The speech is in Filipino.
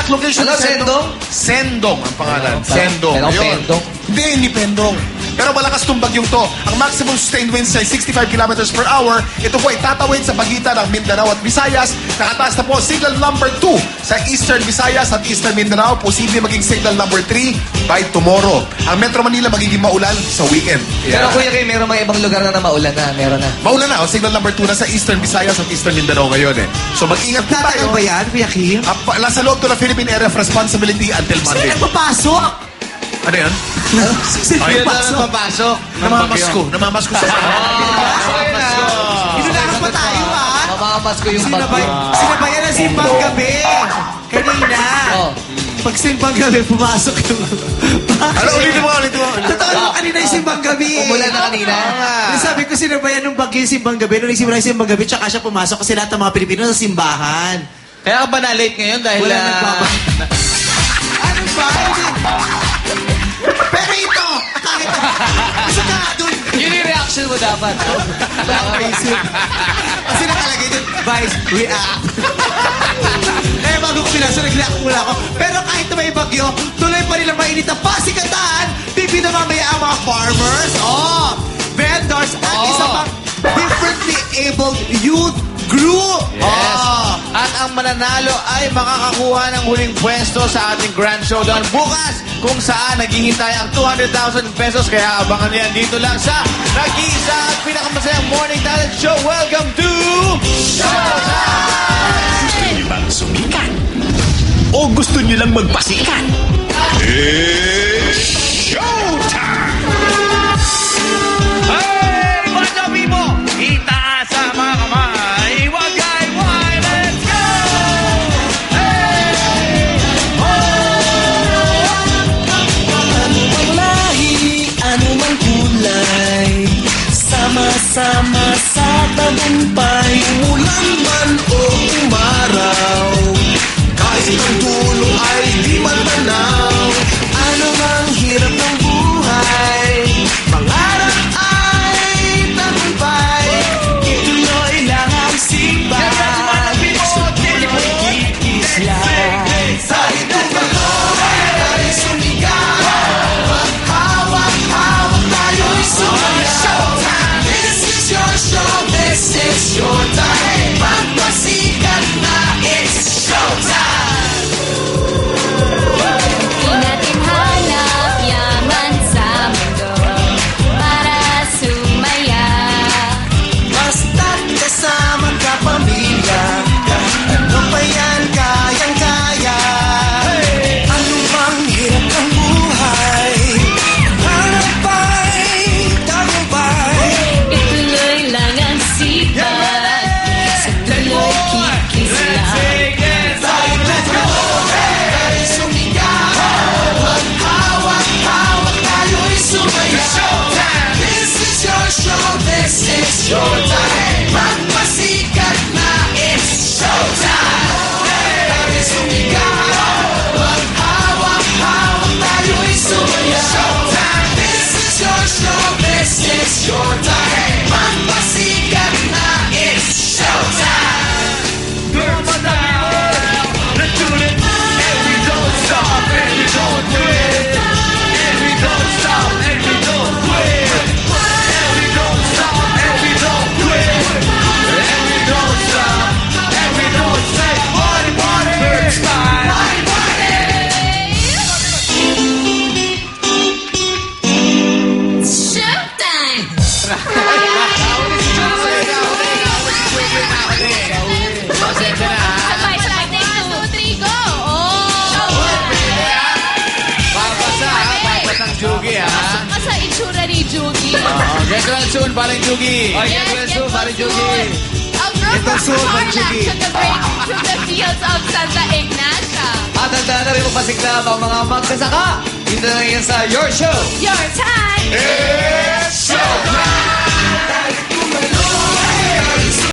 exact location Ano, ng Sendong? Sendong ang pangalan. Sendong. Pero Ayun. Pendong? Hindi Pendong. Pero malakas tong bagyong to. Ang maximum sustained winds ay 65 kilometers per hour. Ito po ay tatawid sa pagitan ng Mindanao at Visayas. Nakataas na po signal number 2 sa Eastern Visayas at Eastern Mindanao. Posible maging signal number 3 by tomorrow. Ang Metro Manila magiging maulan sa weekend. Pero Kuya Kay, meron mga ibang lugar na maulan na. Meron na. Maulan na. O, signal number 2 na sa Eastern Visayas at Eastern Mindanao ngayon eh. So mag-ingat po tayo. Tatagal ba yan, Kuya Kim? Nasa loob to ng Philippine Area of Responsibility until Monday. Sino nagpapasok? Ano yan? Sino Ayun nagpapasok? papasok. Namamas ko sa Inunahan pa tayo, ha? Mamamas ko yung Sinabay, bagyo. sinabayan ang simbang gabi. Kanina. Oh. Pag simbang gabi, pumasok yung... Ano, ulitin mo. Totoo naman kanina yung simbang gabi. Umulan na kanina. Yung sabi ko, sinabayan ng bagyo yung simbang gabi. Nung nagsimula yung simbang gabi, tsaka siya pumasok kasi lahat ng mga Pilipino sa simbahan. Kaya ka ba na-late ngayon dahil... Wala ano ba? Pero ito, kahit isa ka dun. Yun yung reaction mo dapat. Kasi nakalagay dun, Vice, react. Eh, bago ko pinasa, nag-react muna ako. Pero kahit na may bagyo, tuloy pa rin ang mainit na pasikatan. Bibida mamaya ang mga farmers, vendors, at isa pang differently abled youth group. Yes. At ang mananalo ay makakakuha ng huling pwesto sa ating Grand Showdown bukas kung saan naghihintay ang 200,000 pesos. Kaya abangan niyan dito lang sa nag-iisa at pinakamasayang morning talent show. Welcome to Showtime! Gusto niyo bang sumikat? O gusto niyo lang magpasikat? It's showtime! Hey! What's up, people? Itaas ang mga kamay. Wagay, why? Let's go! Hey! Anumang lahi, anumang kulay, sama-sama sa tagumpay, umulan man o umaraw, kahit ang dulo ay di matanaw. Anumang hirap ng buhay, pangarap ay tagumpay, ituloy lang ang sipag, sa tuloy kikislan. Sa itong bagoy, tayo sumigaw, maghawak-hawak tayo'y sumayaw. This is your show, this is your time, magpasikat na, it's showtime! Di natin hanap yaman sa mundo para sumaya. Basta't kasama ka pamilya, kahit ano pa yan kayang-kaya. Ano bang hirap ng buhay, hanap ay tagumpay. Ituloy lang ang sipag, sa tuloy kikislan. Tayo'y sumigaw, maghawak-hawak tayo'y sumayaw. This is your show, this is your time, magpasikat na, it's showtime. Tayo'y sumigaw, maghawak-hawak tayo'y sumayaw. This is your show, this is your time, magpasikat na, it's showtime. Let's do it! And we don't stop, and we don't quit. And we don't stop, and we don't quit. And we don't stop, and we don't quit. And we don't stop, and we don't say party, party. First time. Showtime! Sabay, sabay, take 2, 3, go! Papas ng Jugi, ha? Asa itsura ni Jugi. Get well soon, paring Jugi. Yes, get well soon. Ang group Get well from soon, Tarlac Jugi. took a break to the fields of Santa Ignacia. At handa na rin magpasiklab ang mga magsasaka. Dito na yan sa Your Show. Your time! It's showtime!